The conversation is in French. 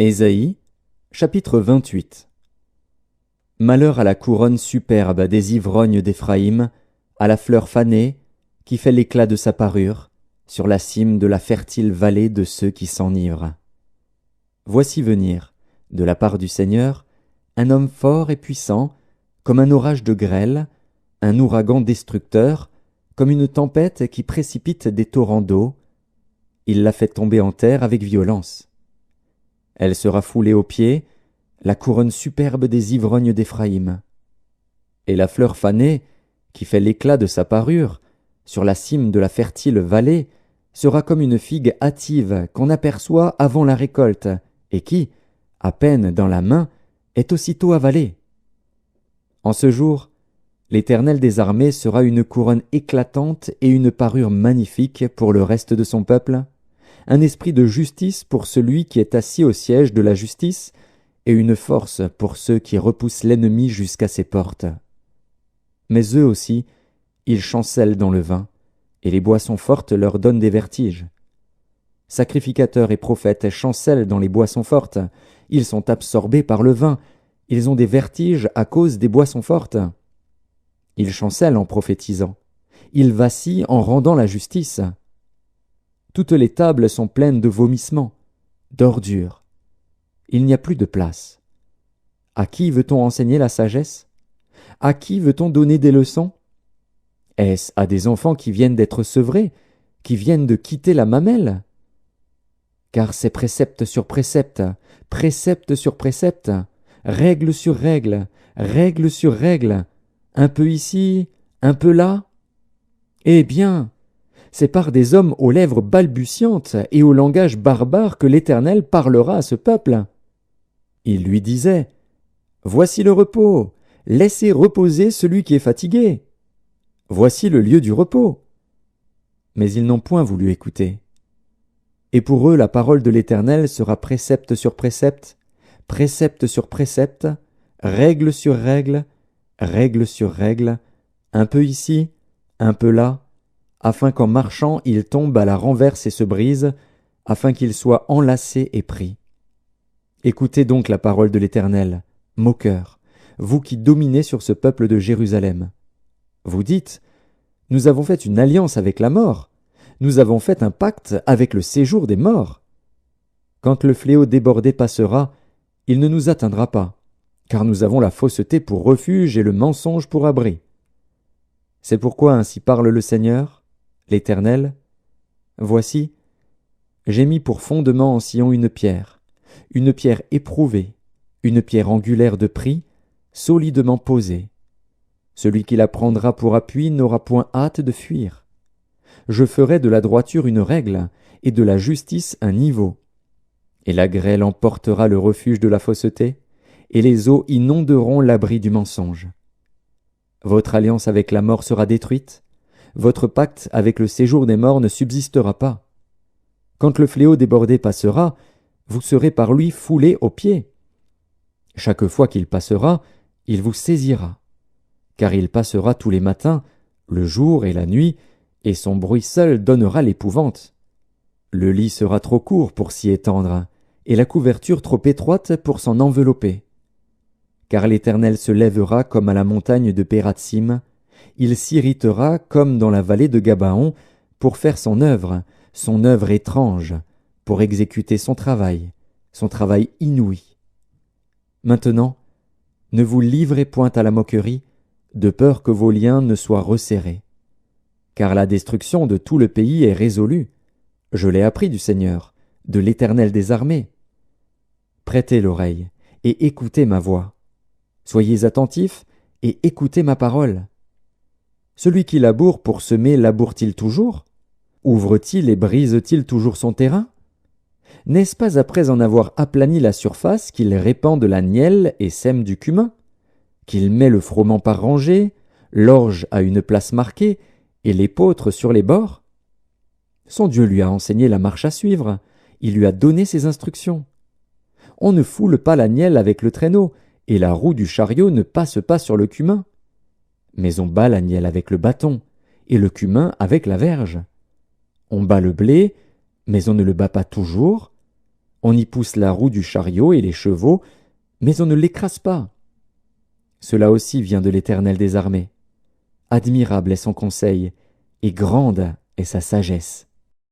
Ésaïe, chapitre 28. Malheur à la couronne superbe des ivrognes d'Éphraïm, à la fleur fanée, qui fait l'éclat de sa parure, sur la cime de la fertile vallée de ceux qui s'enivrent. Voici venir, de la part du Seigneur, un homme fort et puissant, comme un orage de grêle, un ouragan destructeur, comme une tempête qui précipite des torrents d'eau. Il la fait tomber en terre avec violence. Elle sera foulée aux pieds, la couronne superbe des ivrognes d'Éphraïm. Et la fleur fanée, qui fait l'éclat de sa parure, sur la cime de la fertile vallée, sera comme une figue hâtive qu'on aperçoit avant la récolte, et qui, à peine dans la main, est aussitôt avalée. En ce jour, l'Éternel des armées sera une couronne éclatante et une parure magnifique pour le reste de son peuple, un esprit de justice pour celui qui est assis au siège de la justice, et une force pour ceux qui repoussent l'ennemi jusqu'à ses portes. Mais eux aussi, ils chancellent dans le vin, et les boissons fortes leur donnent des vertiges. Sacrificateurs et prophètes chancellent dans les boissons fortes, ils sont absorbés par le vin, ils ont des vertiges à cause des boissons fortes. Ils chancellent en prophétisant, ils vacillent en rendant la justice. Toutes les tables sont pleines de vomissements, d'ordures. Il n'y a plus de place. À qui veut-on enseigner la sagesse? À qui veut-on donner des leçons? Est-ce à des enfants qui viennent d'être sevrés, qui viennent de quitter la mamelle? Car c'est précepte sur précepte, précepte sur précepte, règle sur règle, règle sur règle, un peu ici, un peu là. Eh bien, c'est par des hommes aux lèvres balbutiantes et au langage barbare que l'Éternel parlera à ce peuple. Il lui disait, « Voici le repos, laissez reposer celui qui est fatigué. Voici le lieu du repos. » Mais ils n'ont point voulu écouter. Et pour eux la parole de l'Éternel sera précepte sur précepte, précepte sur précepte, règle sur règle, règle sur règle, un peu ici, un peu là, afin qu'en marchant il tombe à la renverse et se brise, afin qu'il soit enlacé et pris. Écoutez donc la parole de l'Éternel, moqueurs, vous qui dominez sur ce peuple de Jérusalem. Vous dites, « Nous avons fait une alliance avec la mort, nous avons fait un pacte avec le séjour des morts. Quand le fléau débordé passera, il ne nous atteindra pas, car nous avons la fausseté pour refuge et le mensonge pour abri. C'est pourquoi ainsi parle le Seigneur, l'Éternel. Voici, j'ai mis pour fondement en Sion une pierre éprouvée, une pierre angulaire de prix, solidement posée. Celui qui la prendra pour appui n'aura point hâte de fuir. Je ferai de la droiture une règle, et de la justice un niveau. Et la grêle emportera le refuge de la fausseté, et les eaux inonderont l'abri du mensonge. Votre alliance avec la mort sera détruite, votre pacte avec le séjour des morts ne subsistera pas. Quand le fléau débordé passera, vous serez par lui foulés aux pieds. Chaque fois qu'il passera, il vous saisira, car il passera tous les matins, le jour et la nuit, et son bruit seul donnera l'épouvante. Le lit sera trop court pour s'y étendre, et la couverture trop étroite pour s'en envelopper. Car l'Éternel se lèvera comme à la montagne de Pératsim, il s'irritera comme dans la vallée de Gabaon, pour faire son œuvre étrange, pour exécuter son travail inouï. Maintenant, ne vous livrez point à la moquerie, de peur que vos liens ne soient resserrés. Car la destruction de tout le pays est résolue. Je l'ai appris du Seigneur, de l'Éternel des armées. Prêtez l'oreille et écoutez ma voix. Soyez attentifs et écoutez ma parole. Celui qui laboure pour semer laboure-t-il toujours? Ouvre-t-il et brise-t-il toujours son terrain? N'est-ce pas après en avoir aplani la surface qu'il répand de la nielle et sème du cumin? Qu'il met le froment par rangées, l'orge à une place marquée, et l'épeautre sur les bords? Son Dieu lui a enseigné la marche à suivre, il lui a donné ses instructions. On ne foule pas la nielle avec le traîneau, et la roue du chariot ne passe pas sur le cumin. Mais on bat la nielle avec le bâton, et le cumin avec la verge. On bat le blé, mais on ne le bat pas toujours. On y pousse la roue du chariot et les chevaux, mais on ne l'écrase pas. Cela aussi vient de l'Éternel des armées. Admirable est son conseil, et grande est sa sagesse.